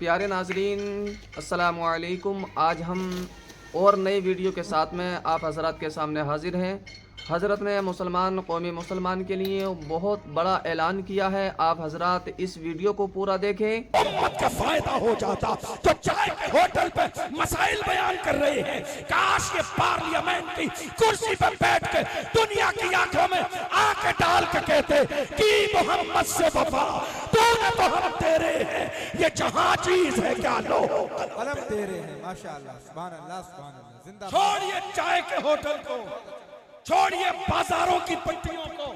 प्यारे नाजरीन, अस्सलामु अलैकुम। आज हम और नई वीडियो के साथ में आप हजरत के सामने हाजिर हैं। हजरत ने कौमी मुसलमान के लिए बहुत बड़ा ऐलान किया है। आप हजरत इस वीडियो को पूरा देखें। उम्मत का फायदा हो जाता तो चाय के होटल पे मसाइल बयान कर रहे हैं। काश ये पार्लियामेंट की कुर्सी पे बैठ के दुनिया की आंखों में आंखें डाल के कहते कि मोहम्मद से वफा तूने तो हम तेरे हैं, ये जहां चीज है क्या लो कलम तेरे हैं। माशाअल्लाह, सुभान अल्लाह, सुभान अल्लाह। जिंदाबाद। छोड़िए चाय के होटल को, छोड़िए बाजारों की पट्टियों को।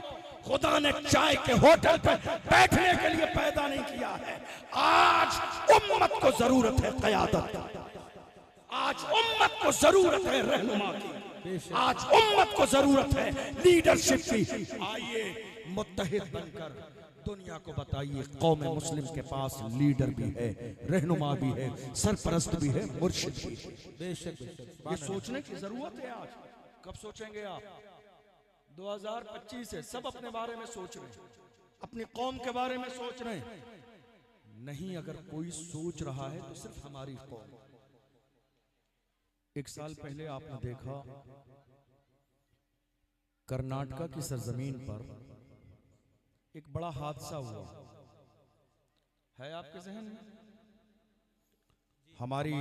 खुदा ने चाय के होटल पर बैठने के लिए पैदा नहीं किया है। आज उम्मत को जरूरत है क़यादत, आज उम्मत को जरूरत है रहनुमा की, आज उम्मत को जरूरत है लीडरशिप की। आइए मुत्तहिद बनकर दुनिया को बताइए, कौम मुस्लिम के पास लीडर भी है, रहनुमा भी है, सरपरस्त भी है, मुर्शिद भी है। बेशक ये सोचने की जरूरत है। आज कब सोचेंगे आप? 2025 है, सब अपने बारे में सोच रहे हैं, अपनी कौम के बारे में सोच रहे हैं। नहीं, अगर कोई सोच रहा है तो सिर्फ हमारी कौम। एक साल पहले आपने देखा कर्नाटका की सरजमीन पर एक बड़ा हादसा हुआ है, आपके जहन में? हमारी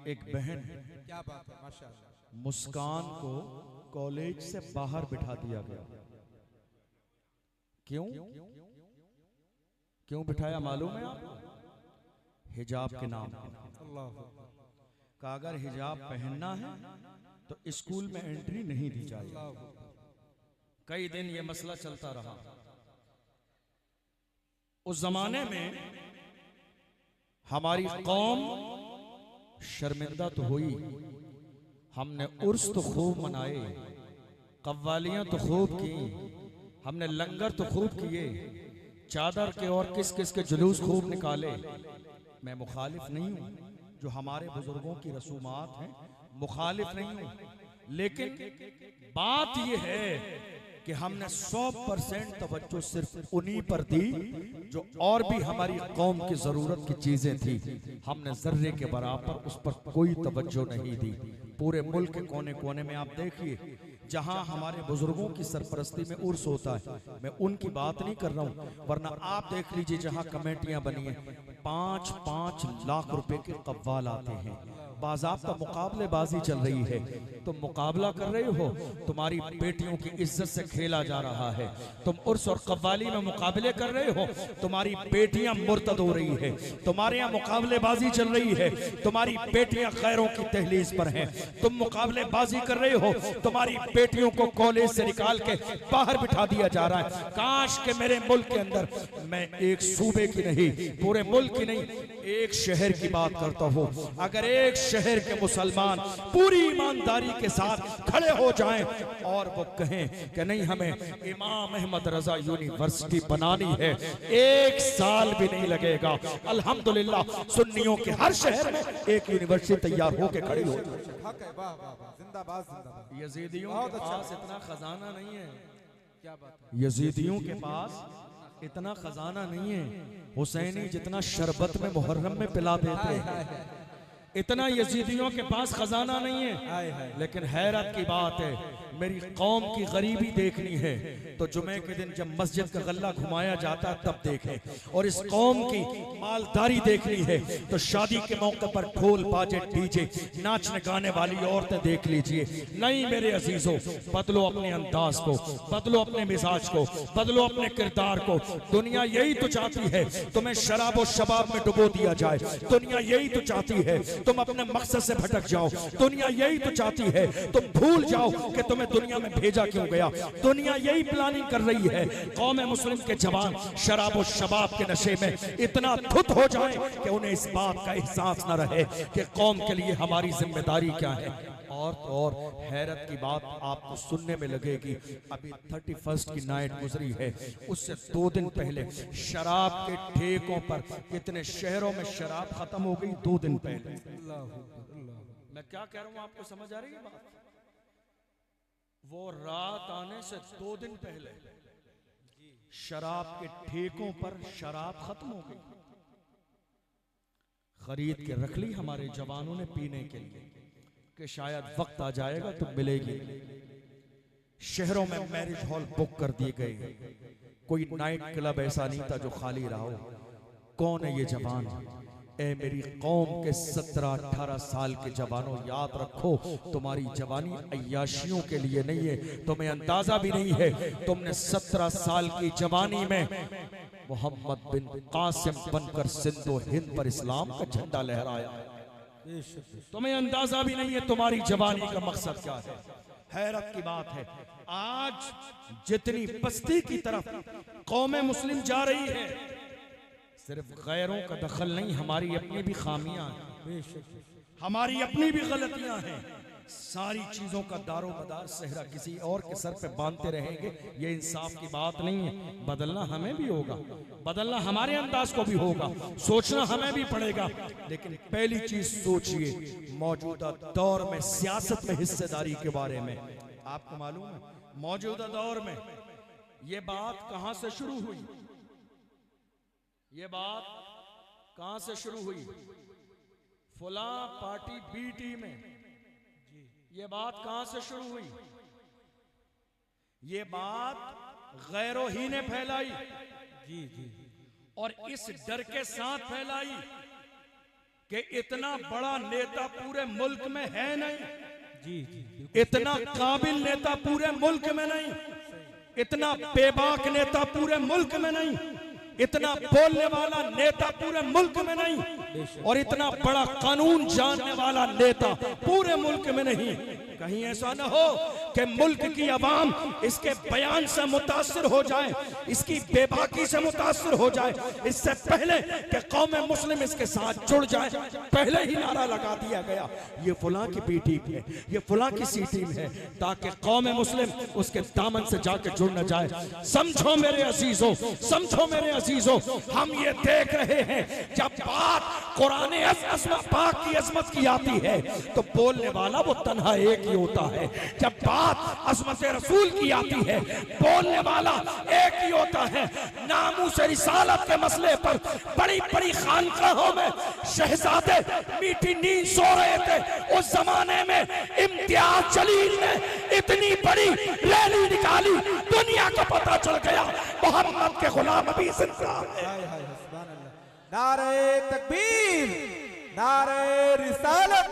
एक बहन क्या बात है, माशाअल्लाह। मुस्कान को कॉलेज से बाहर बिठा दिया गया। क्यों क्यों बिठाया मालूम है आपको? हिजाब के नाम पर। अल्लाह का अगर हिजाब पहनना है तो स्कूल में एंट्री नहीं दी जाएगी। कई दिन ये मसला चलता रहा। उस जमाने में हमारी कौम शर्मिंदा तो हुई, हमने उर्स तो खूब मनाए, कव्वालियां तो खूब की, हमने लंगर तो खूब किए, चादर के और किस किस के जुलूस खूब निकाले। मैं मुखालिफ नहीं हूं, जो हमारे बुजुर्गों की रसूमात हैं मुखालिफ नहीं हूं, लेकिन बात यह है कि हमने 100% तवज्जो सिर्फ उन्हीं पर दी जो और भी हमारी कौम की जरूरत की चीजें थी। हमने जर्रे के बराबर उस पर कोई तवज्जो नहीं दी। पूरे मुल्क के कोने कोने में आप देखिए, जहां हमारे बुजुर्गों की सरपरस्ती में उर्स होता है, मैं उनकी बात नहीं कर रहा हूं, वरना आप देख लीजिए जहां कमेटियां बनी हैं, 5-5 लाख रुपए के कव्वाल आते हैं। बाज़ाब्ता मुकाबलेबाजी चल रही है, तुम मुकाबला कर रहे हो, तुम्हारी बेटियों की इज्जत से खेला जा रहा है। तुम उर्स और कव्वाली में मुकाबले कर रहे हो, तुम्हारी बेटियां मुर्तद हो रही है। तुम्हारे यहाँ मुकाबलेबाजी चल रही है, तुम्हारी बेटियां खैरों की तहलीज पर हैं। तुम मुकाबलेबाजी कर रहे हो, तुम्हारी बेटियों को कॉलेज से निकाल के बाहर बिठा दिया जा रहा है। काश के मेरे मुल्क के अंदर, मैं एक सूबे की नहीं, पूरे मुल्क की नहीं, एक शहर की बात करता हूँ, अगर एक शहर के मुसलमान पूरी ईमानदारी के साथ खड़े हो जाएं और वो कहें कि नहीं, हमें इमाम अहमद रजा यूनिवर्सिटी बनानी है, 1 साल भी नहीं लगेगा। अल्हम्दुलिल्लाह सुन्नियों के हर शहर में एक यूनिवर्सिटी तैयार होके खड़ी हो। हक है, वाह वाह वाह, जिंदाबाद जिंदाबाद। यजीदियों के पास इतना खजाना नहीं है, क्या बात है। यजीदियों के पास इतना खजाना नहीं है, हुसैनी जितना शरबत में मुहर्रम में पिला देते हैं, इतना यजीदियों के पास खजाना नहीं है। लेकिन हैरत की बात है, मेरी कौम की गरीबी देखनी है तो जुमे के दिन जब मस्जिद का गल्ला घुमाया जाता है तब देखें, और इस कौम की मालदारी देखनी है तो शादी के मौके पर ढोल बाजे डीजे नाचने गाने वाली औरतें देख लीजिए। नहीं मेरे अजीजों, बदलो अपने अंदाज को, बदलो अपने मिजाज को, बदलो अपने किरदार को। दुनिया यही तो चाहती है तुम्हें शराब और शबाब में डुबो दिया जाए, दुनिया यही तो चाहती है तुम अपने मकसद से भटक जाओ, दुनिया यही तो चाहती है तुम भूल जाओ कि तुम्हें दुनिया में भेजा क्यों गया। दुनिया यही प्लानिंग कर रही है कौम मुस्लिम के जवान शराब और शबाब के नशे में इतना धुत हो जाएं कि उन्हें इस बात का एहसास न रहे कि कौम के लिए हमारी जिम्मेदारी क्या है। और तो और हैरत की बात आपको सुनने में लगेगी, अभी 31 की नाइट गुजरी है, उससे 2 दिन पहले शराब के ठेकों पर कितने शहरों में शराब खत्म हो गई। 2 दिन पहले। मैं क्या कह रहा हूं, आपको समझ आ रही है बात? वो रात आने से 2 दिन पहले शराब के ठेकों पर शराब खत्म हो गई। खरीद के रख ली हमारे जवानों ने पीने के लिए कि शायद वक्त आ जाएगा तो मिलेगी। शहरों में मैरिज हॉल बुक कर दिए गए, कोई नाइट क्लब ऐसा नहीं था जो खाली रहा हो। कौन है ये जवान? ए मेरी कौम के 17-18 साल के जवानों, याद रखो तुम्हारी जवानी अय्याशियों के लिए नहीं है। तुम्हें अंदाजा भी नहीं है, तुमने 17 साल की जवानी में मोहम्मद बिन कासिम बनकर सिंधु हिंद पर इस्लाम का झंडा लहराया। तुम्हें अंदाजा भी नहीं है तुम्हारी जवानी का मकसद क्या है। हैरत की बात है, आज जितनी पस्ती की तरफ कौम मुस्लिम जा रही है, सिर्फ गैरों का दखल नहीं, हमारी अपनी भी खामियां हैं, हमारी अपनी भी गलतियां हैं। सारी चीजों का दारो मदार सेहरा किसी और के सर पे बांधते रहेंगे, ये इंसाफ की बात नहीं है। बदलना हमें भी होगा, बदलना हमारे अंदाज को भी होगा, सोचना हमें भी पड़ेगा। लेकिन पहली चीज सोचिए, मौजूदा दौर में सियासत में हिस्सेदारी के बारे में आपको मालूम है, मौजूदा दौर में ये बात कहां से शुरू हुई? ये बात कहां से शुरू हुई? फुला पार्टी बी टीम में। ये बात कहां से शुरू हुई? ये बात गैरों ही ने फैलाई। जी जी। और इस डर के साथ फैलाई कि इतना बड़ा नेता पूरे मुल्क में है नहीं। जी जी। इतना काबिल नेता पूरे मुल्क में नहीं, इतना बेबाक नेता पूरे मुल्क में नहीं, इतना बोलने वाला नेता पूरे मुल्क में नहीं, और इतना बड़ा कानून जानने वाला नेता पूरे मुल्क में नहीं। कहीं ऐसा न हो कि मुल्क की आवाम इसके बयान से मुतासिर हो जाए, इसकी बेबाकी से मुतासिर हो जाए। इससे पहले कि कौम मुस्लिम इसके साथ जुड़ जाए, पहले ही नारा लगा दिया गया, ये फुला की बी टीम है, ये फुला की सी टीम है, ताकि कौम मुस्लिम उसके दामन से जाके जुड़ न जाए। समझो मेरे अजीजों, समझो मेरे अजीजों, हम ये देख रहे हैं जब बात कुरान पाक की अजमत की आती है तो बोलने वाला वो तन्हा एक ही होता है। जब बात अजमत रसूल की आती है बोलने वाला एक ही होता है। नामूस रिसालत के मसले पर बड़ी बड़ी खानकाहों में शहजादे मीठी नींद सो रहे थे। उस जमाने में इम्तियाज जलील ने इतनी बड़ी रैली निकाली, दुनिया को पता चल गया मोहम्मद के गुलाम अभी जिंदा है। नारे तकबीर, नारे रिसालत,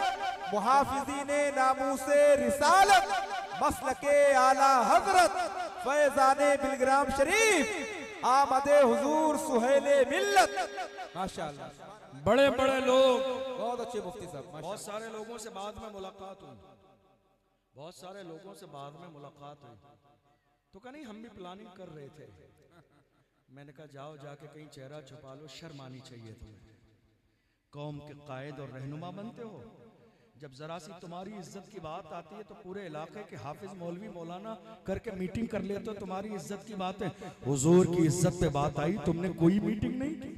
मुहाफिज़ीने नामूसे रिसालत, मसलके आला हजरत फैज़ाने बिलग्राम शरीफ, आमदे हुजूर सुहेले मिल्लत। माशाअल्लाह, बड़े बड़े लोग, बहुत अच्छे मुफ्ती साहब, बहुत सारे लोगों से बाद में मुलाकात हुई, बहुत सारे लोगों से बाद में मुलाकात हुई, तो कहा नहीं हम भी प्लानिंग कर रहे थे। मैंने कहा जाओ जाके कहीं चेहरा छुपा लो, शर्म आनी चाहिए तुम्हें। कौम के कायद और रहनुमा बनते हो, जब जरा सी तुम्हारी इज्जत की बात आती है तो पूरे इलाके के हाफिज मौलवी मौलाना करके मीटिंग कर लेते हो। तुम्हारी इज्जत की बात है, हुजूर की इज्जत पे बात आई तुमने कोई मीटिंग नहीं की।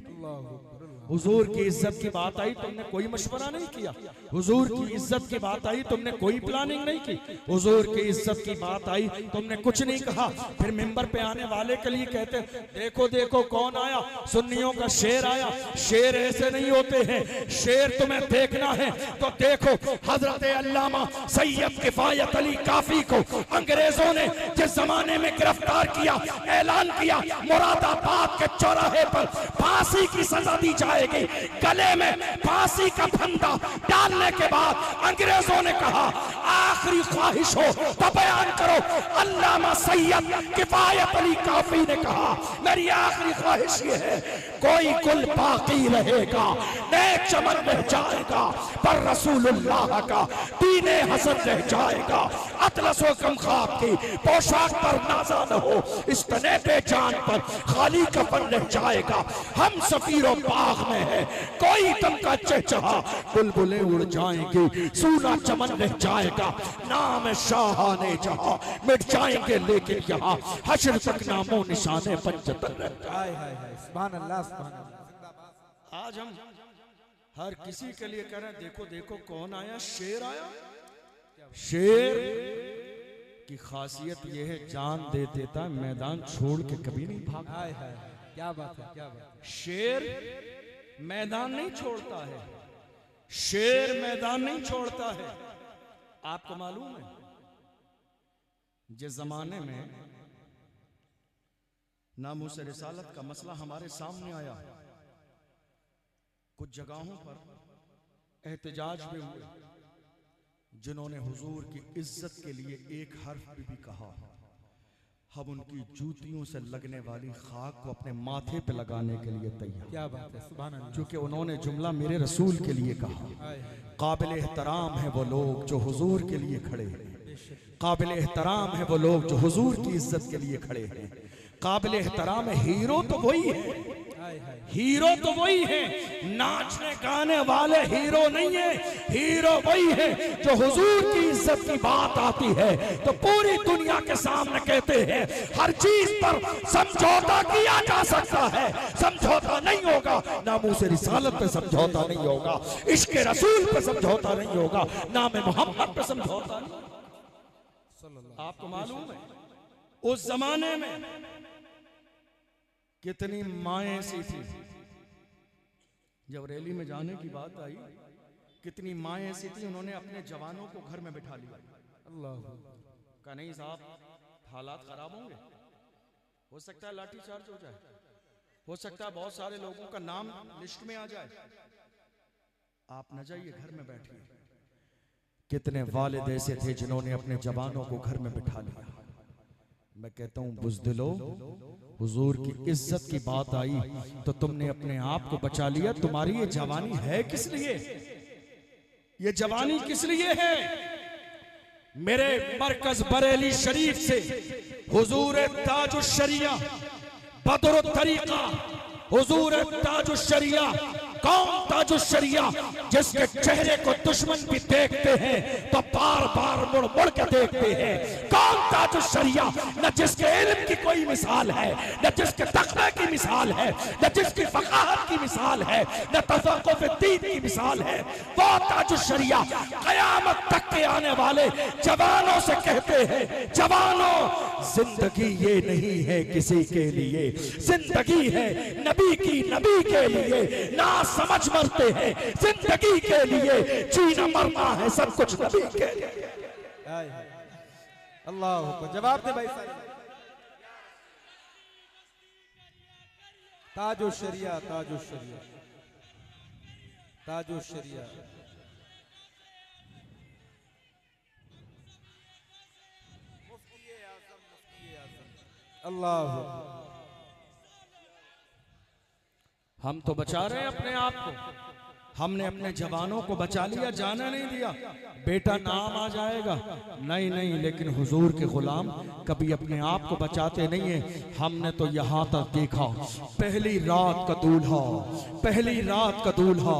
हुजूर की इज्जत की बात आई तुमने कोई मशवरा नहीं किया। हुजूर की इज्जत की बात आई तुमने कोई प्लानिंग नहीं की। हुजूर की इज्जत की बात आई तुमने कुछ नहीं कहा। फिर मिंबर पे आने वाले के लिए कहते देखो देखो कौन आया, सुन्नियों का शेर आया। शेर ऐसे नहीं होते हैं, शेर तुम्हें देखना है तो देखो हजरत अल्लामा सैयद किफायत अली काफी को अंग्रेजों ने जिस जमाने में गिरफ्तार किया, ऐलान किया मुरादाबाद के चौराहे पर फांसी की सजा दी जाएगी। गले में फांसी का फंदा डालने के बाद अंग्रेजों ने कहा आखिरी ख्वाहिश हो तो बयान करो। अल्लामा सैयद किफायत अली काफी ने कहा मेरी आखिरी ख्वाहिश ये है कोई गुल बाकी रहेगा, नेक चमन रह जाएगा, पर रसूलुल्लाह का दीने हसन रह जाएगा। अतलसो कमखाब की पोशाक पर नाजा न हो, इस तने पे जान पर खाली कफन रह जाएगा। हम सफीरों बाग में है, कोई दम का चहचहा, बुलबुलें उड़ जाएंगी, सूना चमन रह जाएगा। नाम शाहाने जहां मिट जाएंगे लेकिन यहाँ हश्र तक नामो निशाने पंचतन रह जाएगा। सुभान अल्लाह, सुभान अल्लाह। आज हम हर किसी के लिए कह रहे हैं देखो देखो कौन आया, शेर आया। शेर की खासियत यह है जान दे देता है, मैदान छोड़ के कभी नहीं भागता। क्या बात है, क्या बात है। शेर मैदान नहीं छोड़ता है, शेर मैदान नहीं छोड़ता है। आपको मालूम है जिस जमाने में नामूस रिसालत का मसला हमारे सामने आया, कुछ जगहों पर एहतजाज भी हुए, जिन्होंने हुजूर की इज्जत के लिए एक हर्फ भी कहा, हम उनकी जूतियों से लगने वाली खाक को अपने माथे पे लगाने के लिए तैयार। क्या बात है, सुभान अल्लाह। क्योंकि उन्होंने जुमला मेरे रसूल के लिए कहा। काबिल एहतराम है वो लोग जो हुजूर के लिए खड़े हैं, काबिल एहतराम है वो लोग जो हुजूर की इज्जत के लिए खड़े हैं। काबिल एहतराम है, हीरो तो वही है, हीरो तो वही है, नाचने गाने वाले हीरो नहीं है। हीरो वही है जो हुजूर की इज्जत की बात आती है तो पूरी दुनिया के सामने कहते हैं हर चीज पर समझौता किया जा सकता है, समझौता नहीं होगा, नामूस रिसालत पे समझौता नहीं होगा, इश्क रसूल पे समझौता नहीं होगा, नाम मोहम्मद पे समझौता नहीं। आपको मालूम है उस जमाने में कितनी माएं ऐसी थी, जब रैली में जाने की बात आई कितनी माएं ऐसी थी, उन्होंने अपने जवानों को घर में बिठा लिया। अल्लाह का नहीं साहब, हालात खराब होंगे, हो सकता है लाठी चार्ज हो जाए, हो सकता है बहुत सारे लोगों का नाम लिस्ट में आ जाए, आप न जाइए, घर में बैठिए। कितने वालिद ऐसे थे जिन्होंने अपने जवानों को घर में बिठा लिया। मैं कहता हूं बुज़दिलो, हुजूर की इज्जत की बात आई तो तुमने अपने आप को बचा लिया। तुम्हारी ये जवानी है किस लिए? ये जवानी किस लिए है? मेरे मरकज बरेली शरीफ से हुजूर ताजुश शरिया बदरुत तरीका, हुजूर ताजुश शरिया, कौन ताजुश शरिया जिसके चेहरे को दुश्मन भी देखते हैं तो बार बार मुड़ मुड़ के देखते हैं। कौन ताजुश शरिया, न जिसके इल्म की कोई मिसाल है, न जिसके तक़वा की मिसाल है, न जिसकी फ़क़ाहत की मिसाल है, न तफ़क़्क़ुफ़ दीन की मिसाल है, वो ताजुश शरिया क़यामत तक के आने वाले जवानों से कहते हैं, जवानों जिंदगी ये नहीं है किसी के लिए, जिंदगी है नबी की, नबी के लिए। ना समझ मरते हैं जिंदगी के लिए, जीना मरना है सब कुछ नबी के लिए। अल्लाह को जवाब दे भाई साहब। ताजुश शरिया, ताजुश शरिया, ताजुश शरिया। अल्लाह, हम तो बचा रहे हैं अपने आप को, हमने अपने जवानों को बचा लिया, जाना नहीं दिया। बेटा नाम आ जाएगा, नहीं नहीं, लेकिन हुजूर के गुलाम कभी अपने आप को बचाते नहीं है। हमने तो यहाँ तक देखा, पहली रात का दूल्हा, पहली रात का दूल्हा,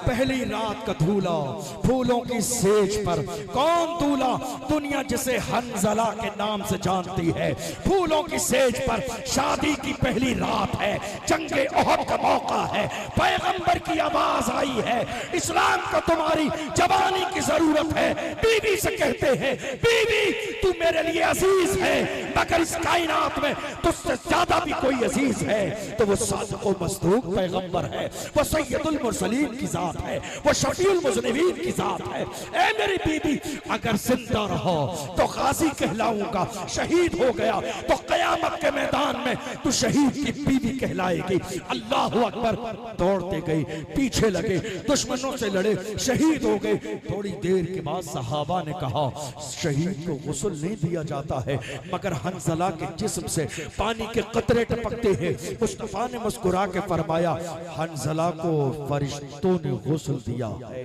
पहली रात का दूल्हा, फूलों की सेज पर। कौन दूल्हा? दुनिया जिसे हंजला के नाम से जानती है। फूलों की सेज पर शादी की पहली रात है, जंगे ओहद का मौका है, पैगंबर की आवाज आई है, इस्लाम को तुम्हारी जवानी की जरूरत है। बीवी से कहते हैं, बीवी तू मेरे लिए अजीज है, मगर इस कायनात में तुझसे ज्यादा भी कोई अजीज है तो वो सादिक़ व मस्दूक पैगंबर है, वो सैयदुल मुरसलीन की जात है, वो शफीउल मुज़निबीन की जात है। ए मेरी बीवी, अगर जिंदा रहो तो गाजी कहलाऊंगा, शहीद हो गया तो कयामत के मैदान में तू शहीद की बीवी कहलाएगी। अल्लाह अकबर। दौड़ते गए, पीछे लगे, दुश्मनों से लड़े, शहीद हो गए। थोड़ी देर के बाद सहाबा ने कहा, शहीद को गुस्ल नहीं दिया जाता है, मगर हंजला के जिस्म से पानी के कतरे टपकते हैं। मुस्तफा ने मुस्कुरा के फरमाया, हंजला को फरिश्तों ने गुस्ल दिया है।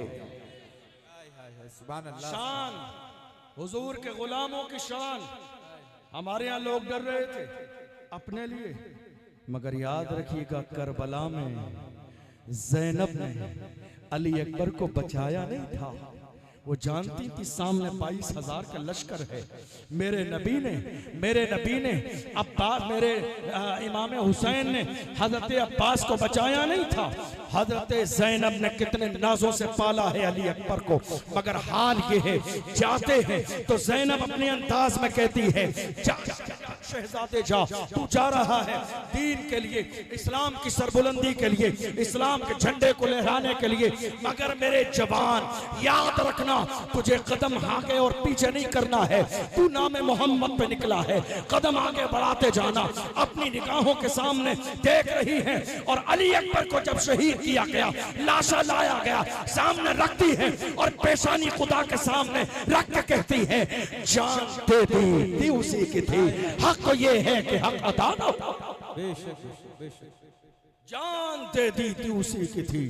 शान, हुजूर के गुलामों की शान। हमारे यहाँ लोग डर रहे थे अपने लिए, मगर याद रखिएगा करबला में ज़ैनब ने अली अकबर को बचाया नहीं था। वो जानती थी सामने 22,000 का लश्कर है। मेरे नबी ने अब्बास, मेरे इमाम हुसैन ने हजरत अब्बास को बचाया नहीं था। हजरत ज़ैनब ने कितने नाजों से पाला है अली अकबर को, मगर हाल ये है, जाते हैं तो ज़ैनब अपने अंदाज में कहती है, शहजादे जा, तू जा रहा है दीन के लिए, इस्लाम की सरबुलंदी के लिए, इस्लाम के झंडे को लहराने के लिए। मगर मेरे जवान याद रखना, तुझे कदम आगे और पीछे नहीं करना है। तू नाम मोहम्मद पे निकला है, कदम आगे बढ़ाते जाना। अपनी निगाहों के सामने देख रही है और अली अकबर को जब शहीद किया गया, लाशा लाया गया, सामने रखती है और पेशानी खुदा के सामने रख के कहती है जान दे दी उसी की थी, हक ये है कि हक अदा ना हो। बेशक बेशक जान दे दी थी उसी की थी,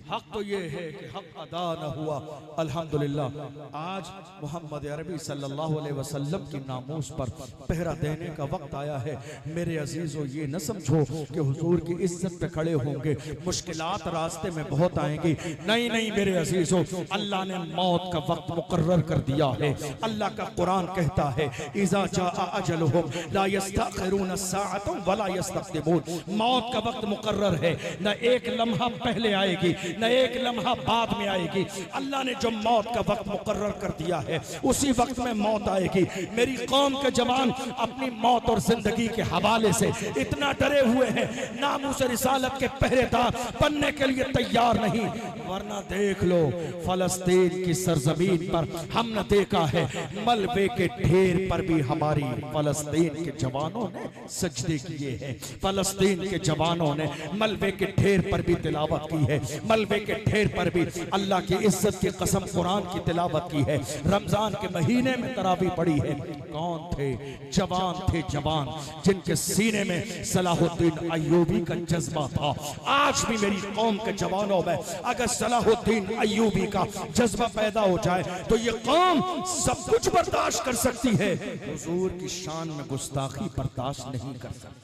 हक तो ये है कि हक अदा न हुआ। अल्हम्दुलिल्लाह आज मोहम्मद अरबी सल्लल्लाहु अलैहि वसल्लम की नामूस पर पहरा देने का वक्त आया है। मेरे अजीजों, ये न समझो कि हुजूर की इज्जत पे खड़े होंगे, मुश्किलात रास्ते में बहुत आएंगी। नहीं नहीं मेरे अजीजों, अल्लाह ने मौत का वक्त मुकर्रर कर दिया है। अल्लाह का कुरान कहता है इज़ा जाअ अजलुहुम ला यस्तखिरून साअतन वला यस्तक़दिमून। मौत का वक्त मुकर्रर है, न एक लम्हा पहले आएगी न एक लम्हा बाद में आएगी। अल्लाह ने जो मौत का वक्त मुकर्रर कर दिया है उसी वक्त में मौत आएगी। मेरी कौम के जवान अपनी मौत और जिंदगी के हवाले से इतना डरे हुए हैं, नामूस रिसालत के पहरेदार बनने के लिए तैयार नहीं। वरना देख लो फलस्तीन की सरजमीन पर हमने देखा है मलबे के ढेर पर भी हमारी फलस्तीन के जवानों ने सजदे किए हैं। फलस्तीन के जवानों ने मलबे के ढेर पर भी तिलावत की है, मलबे के ढेर पर भी अल्लाह की इज्जत की कसम कुरान की तिलावत की है। रमजान के महीने में तरावी पड़ी है। कौन थे? जवान थे, जवान जिनके सीने में सलाहुद्दीन अय्यूबी का जज्बा था। आज भी मेरी कौम के जवानों में अगर सलाहुद्दीन अय्यूबी का जज्बा पैदा हो जाए तो ये कौम सब कुछ बर्दाश्त कर सकती है, हुजूर की शान में गुस्ताखी बर्दाश्त नहीं कर सकती।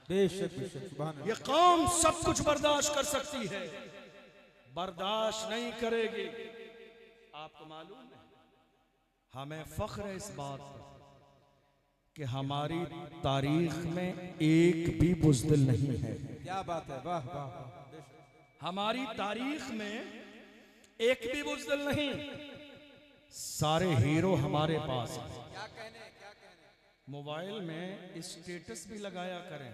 बेशक सुभान ये कौम सब कुछ बर्दाश्त कर सकती है, बर्दाश्त नहीं करेगी। आपको मालूम है, हमें फख्र है इस बात पर कि हमारी तारीख में एक भी बुज़दिल नहीं है। क्या बात है, वाह वाह वाह। हमारी तारीख में एक भी बुज़दिल नहीं, सारे हीरो हमारे पास हैं। मोबाइल में स्टेटस भी लगाया करें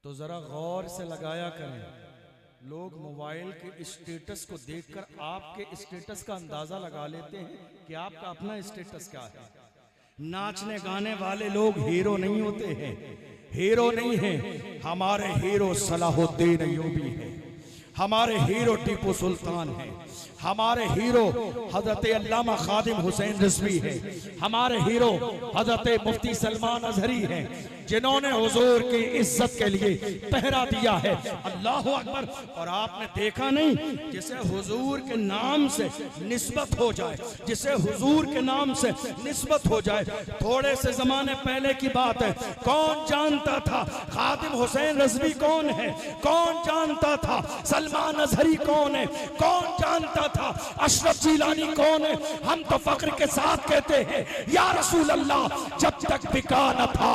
तो जरा गौर से लगाया करें। लोग मोबाइल के स्टेटस को देखकर आपके स्टेटस का अंदाजा लगा लेते हैं कि आपका अपना स्टेटस क्या है। नाचने गाने वाले लोग हीरो नहीं होते हैं, हीरो नहीं हैं। हमारे हीरो सलाहुद्दीन अय्यूबी हैं, हमारे हीरो टीपू सुल्तान हैं, हमारे हीरो हजरत अल्लामा खादिम हुसैन रिजवी है, हमारे हीरो हजरत मुफ्ती सलमान अजहरी हैं, जिन्होंने हुजूर की इज्जत के लिए पहरा दिया है। अल्लाह अकबर। और आपने देखा नहीं, जिसे हुजूर के नाम से निस्बत हो जाए, जिसे हुजूर के नाम से निस्बत हो जाए, थोड़े से जमाने पहले की बात है, कौन जानता था खादिम हुसैन रिजवी कौन है? कौन जानता था सलमान अजहरी कौन है? कौन जानता था अशरफ जिलानी कौन है? हम तो फख्र के साथ कहते हैं या रसूल अल्लाह, जब तक बिका न था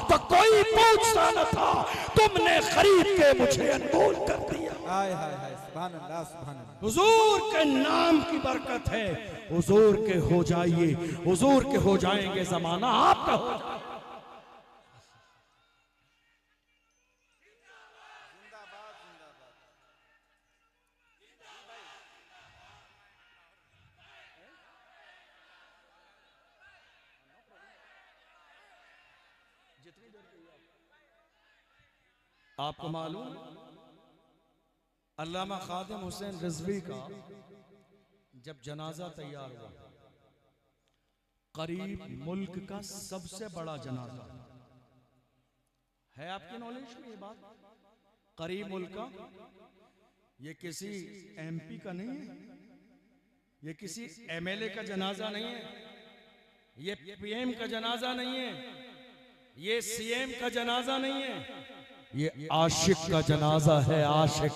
तो कोई पूछता न था, तुमने खरीद के मुझे अनमोल कर दिया। हाय हाय हाय, सुभान अल्लाह सुभान अल्लाह। हुजूर के नाम की बरकत है, हुजूर के हो जाइए, हुजूर के हो जाएंगे, जमाना आपका हो जाएगा। आपको मालूम, अल्लामा खादिम हुसैन रिजवी का जब जनाजा तैयार हुआ, करीब मुल्क का सबसे बड़ा जनाजा है। आपके नॉलेज में ये बात? करीब मुल्क का, ये किसी एमपी का नहीं है, ये किसी एमएलए का जनाजा नहीं है, ये पीएम का जनाजा नहीं है, ये सीएम का जनाजा नहीं है, ये आशिक का जनाजा है। आशिक,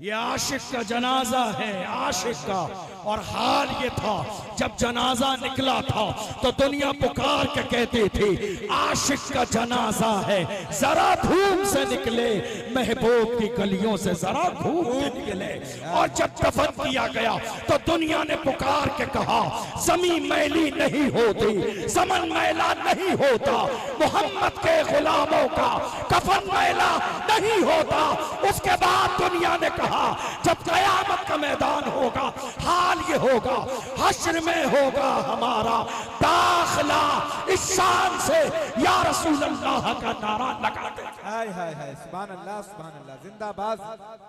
ये आशिक का जनाजा है, आशिक का। और हाल ये था जब जनाजा निकला था तो दुनिया पुकार के कहती थी आशिक का जनाजा है, जरा धूम से निकले, महबूब की गलियों से जरा घूम के निकले। और जब दफन किया गया तो दुनिया ने पुकार के कहा जमीन मैली नहीं होती, ज़मन मैला नहीं होता, मोहम्मद के गुलामों का कफन मैला नहीं होता। उसके बाद दुनिया ने कहा जब कयामत का मैदान होगा हाल ये होगा, हश्र में होगा हमारा दाखला, इस शान से या रसूल अल्लाह का नारा लगाते। हाय हाय हाय, सुभान अल्लाह सुभान अल्लाह, जिंदाबाद।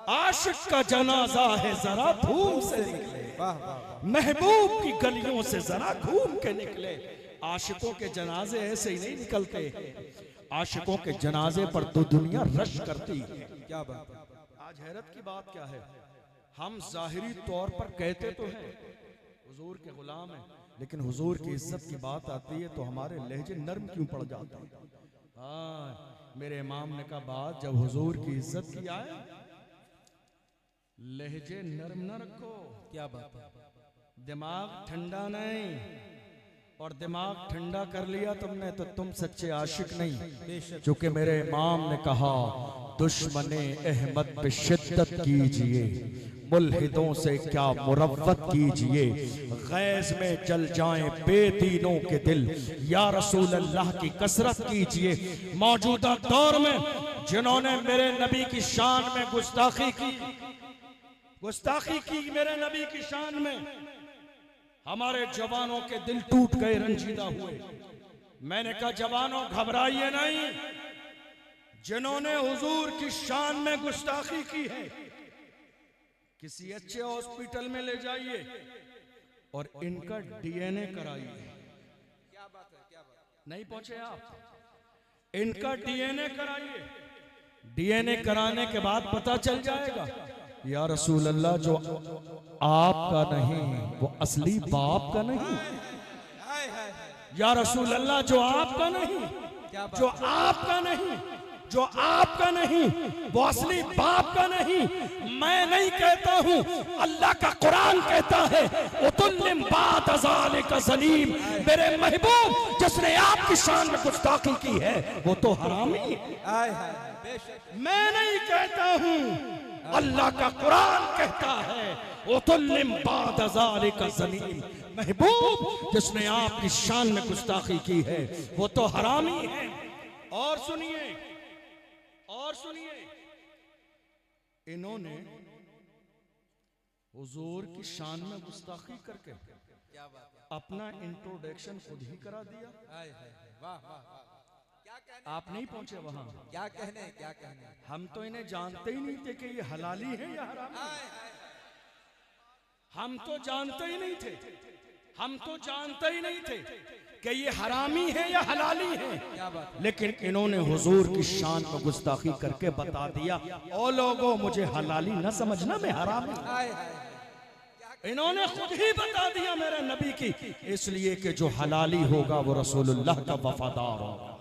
आशिक का जनाजा है, जरा धूम से निकले, वाह वाह, महबूब की गलियों से जरा घूम के निकले। आशिकों के जनाजे ऐसे ही नहीं निकलते, आशिकों के जनाजे पर तो दुनिया रश करती है। क्या बात है। आज हैरत की बात क्या है, हम जाहिरी तौर पर कहते तो हैं हुजूर के गुलाम हैं, लेकिन हुजूर की इज्जत की बात आती है तो हमारे लहजे नर्म क्यों पड़ जाते हैं। हाँ, मेरे इमाम ने कहा बात जब हुजूर की इज्जत की आए लहजे नर्म न रखो। क्या बात है। दिमाग ठंडा नहीं, और दिमाग ठंडा कर लिया तुमने तो तुम सच्चे आशिक नहीं। चूंकि मेरे इमाम ने कहा दुश्मने अहमद पे शिद्दत कीजिए, मुल्हिदों से क्या मुरव्वत कीजिए, गैज़ में जल जाएं बेदीनों के दिल, या रसूल अल्लाह की कसरत कीजिए। मौजूदा दौर में जिन्होंने मेरे नबी की शान में गुस्ताखी की मेरे नबी की शान में, हमारे जवानों के दिल टूट गए, रंजीदा हुए। मैंने कहा जवानों घबराइए नहीं, जिन्होंने हुजूर की शान में गुस्ताखी की है किसी अच्छे हॉस्पिटल में ले जाइए और इनका डीएनए कराइए। क्या बात है, क्या बात। नहीं पहुंचे आप, इनका डीएनए कराइए। डीएनए कराने के बाद पता चल जाएगा या रसूल अल्लाह जो आपका नहीं वो असली बाप का नहीं, हाय हाय, या रसूल अल्लाह जो आपका नहीं, जो आपका नहीं, जो आपका नहीं वो असली बाप का नहीं। मैं नहीं कहता हूं, अल्लाह का कुरान कहता है उतुल्लिम बाद ज़ालिका ज़लीम। मेरे महबूब जिसने आपकी शान में गुस्ताखी की है वो तो हरामी है। हाय हाय, बेशक। मैं नहीं कहता हूं, अल्लाह का कुरान कहता है उतुल्लिम बाद ज़ालिका ज़लीम। महबूब जिसने आपकी शान में गुस्ताखी की है वो तो हरामी है। और सुनिए, और सुनिए, इन्होंने हुजूर की शान में गुस्ताखी करके अपना इंट्रोडक्शन खुद ही करा दिया। हाय हाय, वाह वाह वाह। क्या कहने, आप नहीं पहुंचे वहां, क्या कहने, क्या कहने। हम तो इन्हें जानते ही नहीं थे कि ये हलाली है या हरामी। हम तो जानते ही नहीं थे, हम तो जानते ही नहीं थे कि ये हरामी है या हलाली है। क्या बात है। लेकिन इन्होंने हुजूर की शान में गुस्ताखी करके बता दिया ओ लोगों मुझे हलाली न समझना, मैं हरामी। हाय हाय, इन्होंने खुद ही बता दिया मेरे नबी की, इसलिए कि जो हलाली होगा वो रसूलुल्लाह का वफादार होगा,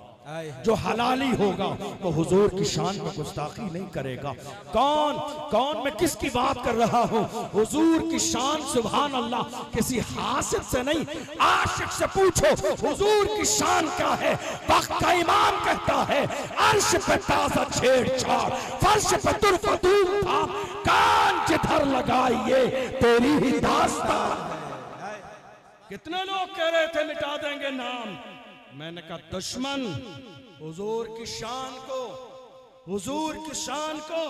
जो हलाली होगा वो हुजूर की शान में गुस्ताखी नहीं करेगा। कौन कौन, मैं किसकी बात कर रहा हूँ? हुजूर की शान सुभान अल्लाह किसी हासिद से नहीं, आशिक से पूछो हुजूर की शान क्या है। वक्त का इमाम कहता है अर्श पे ताज़ा छेड़छाड़, फर्श पे तुर्फ धूम था, कान जिधर लगाइए तेरी ही दास्तान। कितने लोग कह रहे थे मिटा देंगे नाम, मैंने कहा दुश्मन हुजूर की शान को, हुजूर की शान को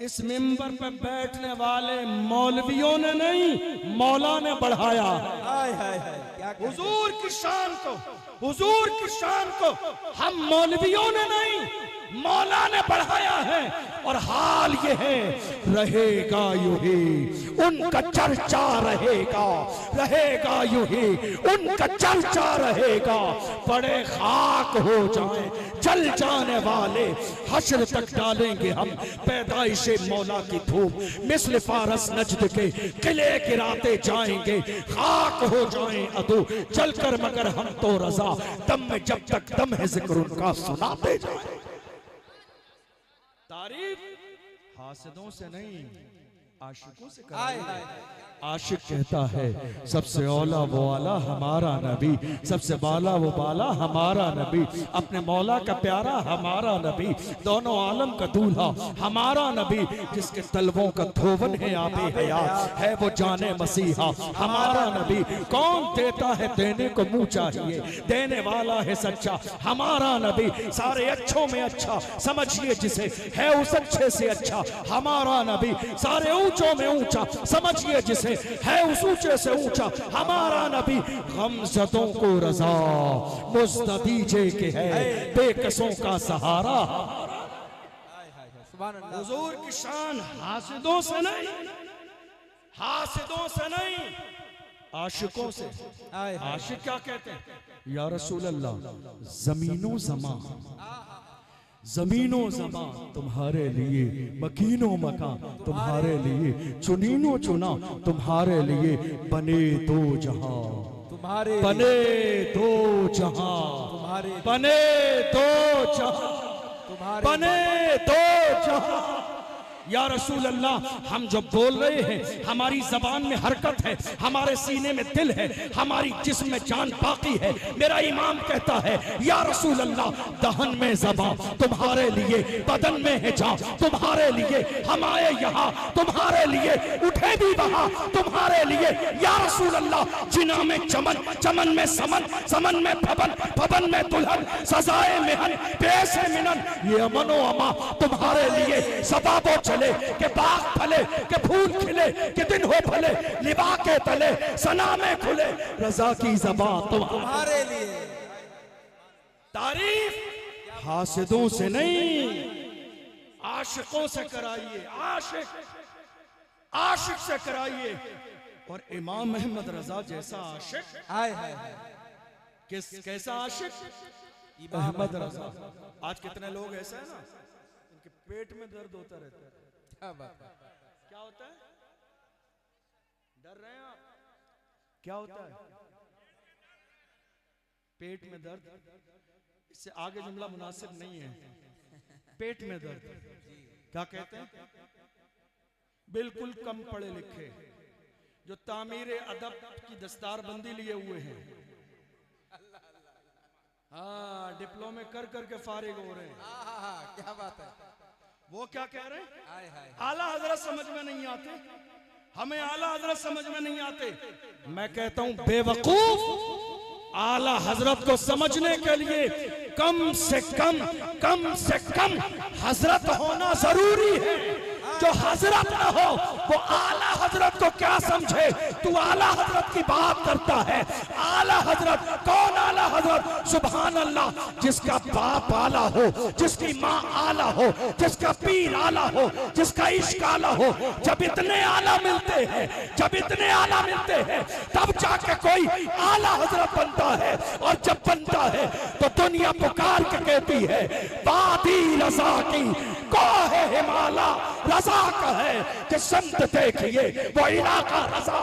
इस मिंबर पे बैठने वाले मौलवियों ने नहीं मौला ने बढ़ाया। हाय हाय हाय, क्या कहने। हुजूर की शान को, हुजूर की शान को हम मौलवियों ने नहीं मौला ने बढ़ाया है। और हाल ये है रहेगा यूं ही उनका चर्चा रहेगा, रहेगा यूं ही उनका चर्चा रहेगा। बड़े खाक हो जाएं जल जाने वाले, हश्र तक डालेंगे हम पैदाइशे मौला की धूप, मिस्ल फारस नजद के किले गिराते जाएंगे। खाक हो जाएं अदू जलकर मगर हम तो रजा, दम में जब तक दम है जिक्र उनका सुनाते जाएं। तारीफ हासिदों से नहीं, आशिकों से आए कराइए। आशिक कहता है सबसे औला वो आला हमारा नबी, सबसे बाला वो बाला हमारा नबी, अपने मौला का प्यारा हमारा नबी, दोनों आलम का दूल्हा हमारा नबी, जिसके तलवों का धोवन है आबे हयात, है वो जाने मसीहा हमारा नबी। कौन देता है देने को मुंह चाहिए, देने वाला है सच्चा हमारा नबी। सारे अच्छों में अच्छा समझिए जिसे, है उस अच्छे से अच्छा हमारा नबी। सारे ऊंचों में ऊंचा समझिए जिसे, है उस ऊंचे से ऊंचा हमारा नबी। गमज़दों को रजा मुस्तदीजे के है, बेकसों का सहारा। सुभान अल्लाह। हुजूर की शान हासिदों से नहीं, हासिदों से नहीं, आशिकों से। आए आशिक क्या कहते हैं? या रसूल अल्लाह, जमीनों जमा, जमीनों जमा तुम्हारे लिए, मकीनो मकान तुम्हारे लिए, चुनीनो चुना तुम्हारे लिए, बने दो जहां, तुम्हारे बने दो जहां, तुम्हारे बने दो जहां, तुम्हारे बने दो जहां। या रसूल अल्लाह, हम जो बोल रहे हैं हमारी जबान में हरकत है, हमारे सीने में दिल है, हमारी जिस्म में जान बाकी है। मेरा इमाम कहता है या रसूल अल्लाह, दहन में ज़बान तुम्हारे लिए, बदन में है जान तुम्हारे लिए, हम आए यहाँ तुम्हारे लिए, उठे भी वहाँ तुम्हारे लिए। या रसूल अल्लाह, जिना में चमन, चमन में समन, समन में भवन, भवन में दुल्हन, सजाए मेहन, पेश है मिनन, ये अमनो अमा तुम्हारे लिए। सबाबो चले के बाग फले, के फूल खिले, के दिन हो भले, लिबा के तले सना में खुले, रजा की ज़बान तुम्हारे लिए। तारीफ हासिदों से नहीं, आशिकों से कराइए। आशिक, आशिक से कराइए। और इमाम अहमद रजा जैसा आशिक, आए हाय किस कैसा आशिक? अहमद रजा। आज कितने लोग ऐसे हैं ना, उनके पेट में दर्द होता रहता है। क्या बात है। क्या होता है? डर रहे हैं आप? क्या होता है? पेट में दर्द। इससे आगे जुमला मुनासिब नहीं है। पेट में दर्द क्या कहते हैं? बिल्कुल कम पढ़े लिखे जो तामीर अदब की दस्तारबंदी लिए हुए हैं, हाँ डिप्लोमे कर करके फारिग हो रहे हैं। क्या बात है। वो क्या कह रहे हैं? आए हाय। आला हजरत समझ में नहीं आते, हमें आला हजरत समझ में नहीं आते। मैं कहता हूं बेवकूफ, आला हजरत को समझने के लिए कम से कम हजरत होना जरूरी है। जो हजरत ना हो वो आला हजरत को क्या समझे? तू आला हजरत की बात करता है। आला हजरत कौन? आला हजरत सुभान अल्लाह, जिसका बाप आला हो, जिसकी माँ आला हो, जिसका पीर आला हो, जिसका इश्क आला हो। जब इतने आला मिलते हैं, जब इतने आला मिलते हैं, तब जाके कोई आला हजरत बनता है। और जब बनता है तो दुनिया पुकार के कहती है वादी रजा की को है हिमाला, रजा का है कि संत देखिए वो इलाका रजा।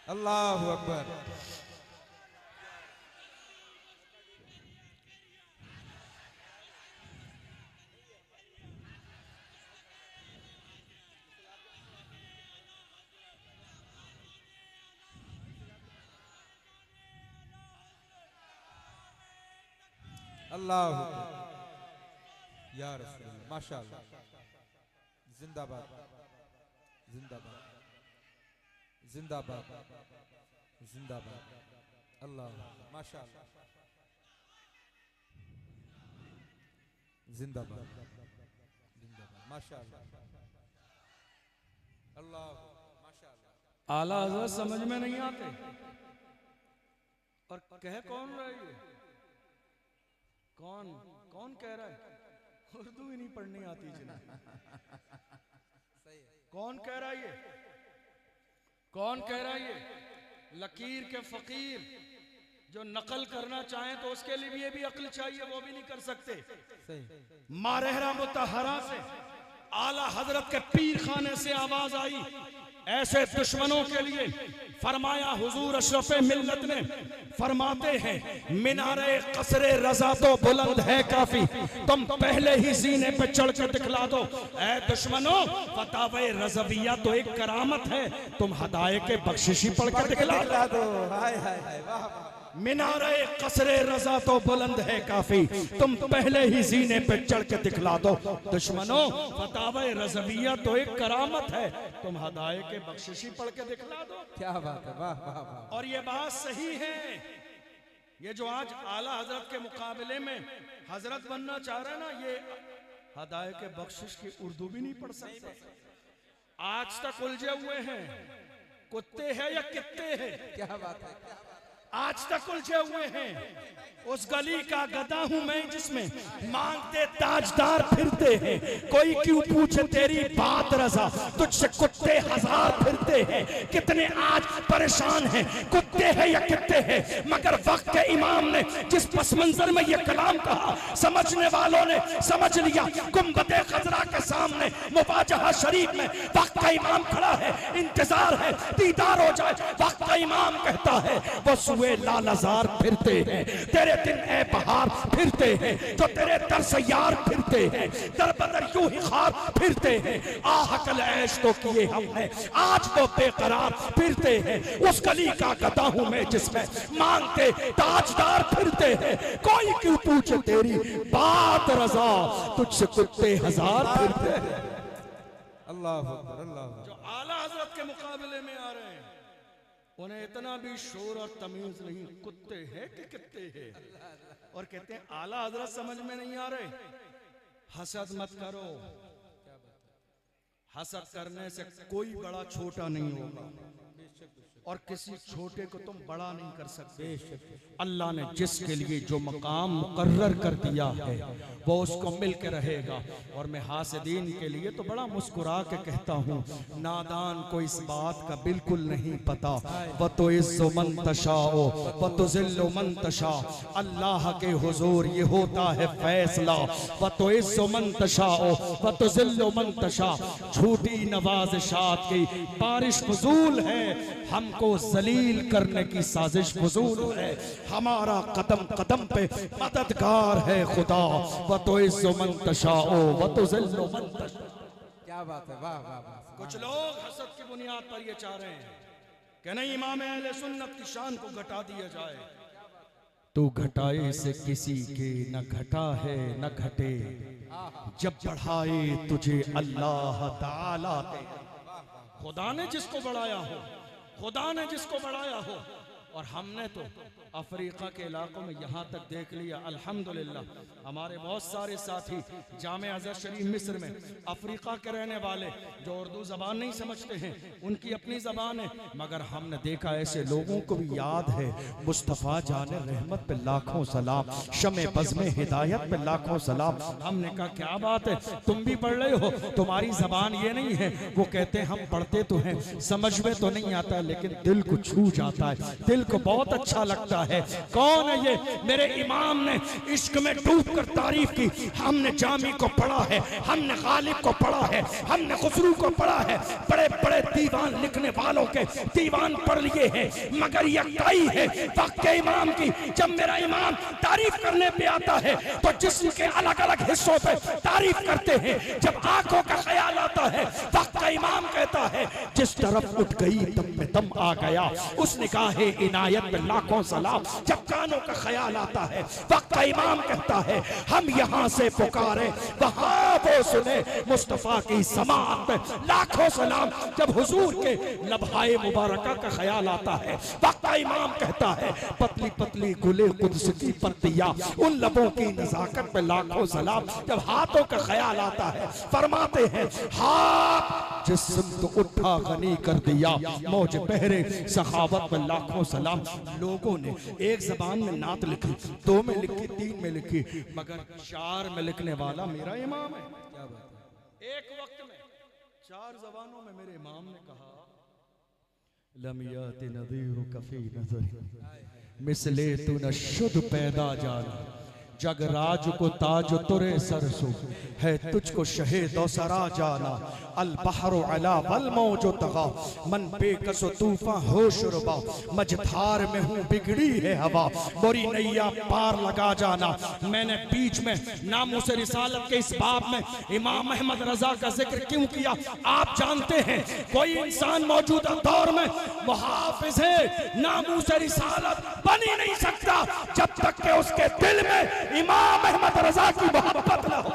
अल्लाहु अकबर। अल्लाह या रसूल अल्लाह, माशाअल्लाह। जिंदाबाद जिंदाबाद जिंदाबाद जिंदाबाद। अल्लाह माशाअल्लाह। जिंदाबाद जिंदाबाद माशाअल्लाह। अल्लाह माशाअल्लाह। आला हजरत समझ में नहीं आते और कह कौन रहा है ये? कौन कौन कह रहा है? उर्दू ही नहीं पढ़नी आती जिन्हें। कौन कह रहा है ये? कौन कह रहा है ये? लकीर के फकीर जो नकल करना चाहें तो उसके लिए भी अक्ल चाहिए, वो भी नहीं कर सकते। मारहरा मुतहरा से आला हजरत के पीर खाने से आवाज आई ऐसे दुश्मनों के लिए फरमाया हुजूर अशरफ मिल्लत ने फरमाते हैं मीनारे कसरे रजा तो बुलंद है काफी, तुम पहले ही सीने पे चढ़ कर दिखला दो। ऐ दुश्मनों फतावे रज़विया तो एक करामत है, तुम हदाये के बख्शिशी पढ़ कर दिखला दो। हाय हाय हाय वाह वाह। मीनारे कसरे रजा तो बुलंद है काफी, तुम पहले ही सीने पे चढ़ के दिखला दो। दुश्मनों फतावे रज़विया तो एक करामत है, तुम हदाये के बख्शिशी पढ़ के दिखला दो। क्या बात है, वाह वाह वाह। और ये बात सही है, ये जो आज आला हजरत के मुकाबले में हजरत बनना चाह रहे हैं ना, ये हदाये के बख्शिश की उर्दू भी नहीं पढ़ सकते। आज तक उलझे हुए हैं, कुत्ते हैं या कित्ते हैं। क्या बात है, आज तक उलझे हुए हैं। उस गली का गधा हूं मैं जिसमें मांगते ताजदार फिरते हैं, कोई क्यों पूछे तेरी बात रजा, तुझसे कुत्ते हजार फिरते हैं। कितने आज परेशान हैं, कुत्ते हैं या कित्ते हैं, मगर वक्त के इमाम ने जिस पस मंजर में ये कलाम कहा, समझने वालों ने समझ लिया। गुंबदे खजरा के सामने मुवाजहा शरीफ में वक्त का इमाम खड़ा है, इंतजार है दीदार हो जाए। वक्त का इमाम कहता है वो सुए लालजार फिरते हैं, तेरे दिन ए बहार फिरते हैं, जो तेरे दर से यार फिरते हैं, दर बदर यूं ही खार फिरते हैं। आहकल ऐश तो किए हमने, आज तो बेकरार फिरते हैं। उस गली का गधा हूं मैं जिसमें मांगते ताजदार फिरते हैं, कोई क्यों पूछे तेरी बात रजा, तुझसे कुत्ते हजार फिरते हैं। अल्लाह अकबर, अल्लाह अकबर। जो आला हजरत के मुकाबले में आ रहे हैं उन्हें इतना भी शोर और तमीज नहीं, कुत्ते हैं कि कित्ते हैं। और कहते हैं आला हजरत समझ में नहीं आ रहे, हसद मत करो। हसद करने से कोई बड़ा छोटा नहीं होगा और किसी छोटे को तुम बड़ा नहीं कर सकते। अल्लाह ने जिसके लिए जो मकाम मुकर्रर कर दिया है वो उसको मिल के रहेगा। और मैं हासिदीन के लिए तो बड़ा मुस्कुरा के कहता हूँ, नादान को इस बात का बिल्कुल नहीं पता। व तो इज़्ज़ु मन तशाओ व तो ज़िल्लु मन तशा, अल्लाह के हुजूर ये होता है फैसला। व तो इज़्ज़ु मन तशाओ व तो ज़िल्लु मन तशा, झूठी नवाज़िशात की बारिश फजूल है, हमको जलील करने की साजिश फजूल है। हमारा कदम कदम पे मददगार है खुदा। व तो इज़्ज़ु मन तशाओ व तो ज़िल्लु मन तशा। क्या बात है, वाह वाह वाह। कुछ लोग हसद की बुनियाद पर ये चाह रहे हैं कि नहीं इमाम अहले सुन्नत की शान को घटा दिया जाए। तू घटाए से किसी के न घटा है न घटे, जब बढ़ाए तुझे अल्लाह ताला दे। खुदा ने जिसको बढ़ाया हो, खुदा ने जिसको बढ़ाया हो। और हमने तो अफ्रीका के इलाकों में यहाँ तक देख लिया, अल्हम्दुलिल्लाह हमारे बहुत सारे साथी जामे अज़हर शरीफ मिस्र में अफ्रीका के रहने वाले जो उर्दू ज़बान नहीं समझते हैं, उनकी अपनी ज़बान है, मगर हमने देखा ऐसे लोगों को भी याद है मुस्तफ़ा जाने रहमत पे लाखों सलाम, शमे बज़्मे हिदायत पे लाखों सलाम। हमने कहा क्या बात है, तुम भी पढ़ रहे हो, तुम्हारी ज़बान ये नहीं है। वो कहते हैं हम पढ़ते तो हैं, समझ में तो नहीं आता, लेकिन दिल को छू जाता है, दिल को बहुत अच्छा लगता है। कौन है ये? मेरे इमाम ने इश्क में डूब कर तारीफ की। हमने जामी को पढ़ा है, हमने गालिब को पढ़ा है, हमने खुसरू को पढ़ा है, बड़े बड़े दीवान लिखने वालों के दीवान पढ़ लिए हैं, मगर यकाई है वक्त के इमाम की। जब मेरा इमाम तारीफ करने पे आता है तो जिस्म के अलग अलग हिस्सों पे तारीफ करते हैं। जब आंखों का ख्याल आता है, वक्त का इमाम कहता है जिस तरफ उठ गई दम में दम आ गया, उस निगाहे इनायत में लाखों सलाम। जब कानों का ख्याल आता है, वक्त का इमाम कहता है हम यहाँ से पुकारे वहाँ वो सुने, मुस्तफा की समात में लाखों सलाम। जब हुजूर के लम्हाए मुबारका का ख्याल आता है, वक्त का इमाम कहता है पतली पतली गुले कुद्स की पत्तियां, उन लबों की नजाकत पे लाखों सलाम। जब हाथों का ख्याल आता है, फरमाते हैं हाथ जिस्म तो उठा गनी कर दिया, मौज पहरे सखावत पे लाखों सलाम। लोगों ने एक जबान में नात लिखी, 2 में लिखी, 3 में लिखी, मगर 4 में लिखने वाला मेरा इमाम है। क्या बात है, एक वक्त में 4 जबानों में मेरे इमाम ने कहा लम याति नज़ीरु कफ़ी नज़री मिसले तू न शुद्ध पैदा जाना, जगराज को ताज तुरे सरसो है तुझको शहीद और सरा जाना। अल बहरो अला वल मौजो तगा मन बेकसो तूफान होश रुबा मझधार में हूँ बिगड़ी है हवा मोरी नैया पार लगा जाना। मैंने बीच में नामूस रिसालत के इस बाब में इमाम अहमद रजा का जिक्र क्यों किया? आप जानते हैं कोई इंसान मौजूदा दौर में मुहाफिज है नामूस रिसालत बन ही नहीं सकता जब तक के उसके दिल में इमाम अहमद रजा की मोहब्बत न हो।